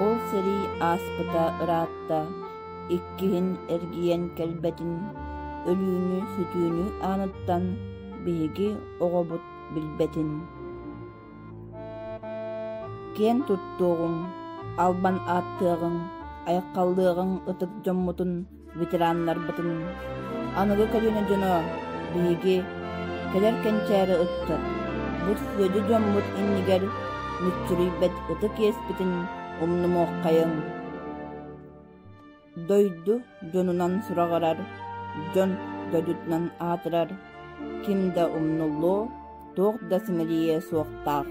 Ол сери аспыта ыраатта, иккиһин эргиен кэлбэтин, өлүүнү сүтүүнү ааныттан биһиги оҕобут билбэтин. Киэн туттууҕуҥ, албан ааттыаҕыҥ, айаххаллыаҕыҥ ытык дьоммутун ветераннарбытын, аныгы кэлүөнэ дьоно биһиги кэлэр кэнчээри ыттар, бут сүөдү дьоммут иннигэр мүччүрүйбэт ытык иэспитин умнумуоххайыҥ. Дойду дьонунан сураҕарар, дьон дойдутунан аатырар, ким да умнуллуу туох да симэлийэ суохтаах.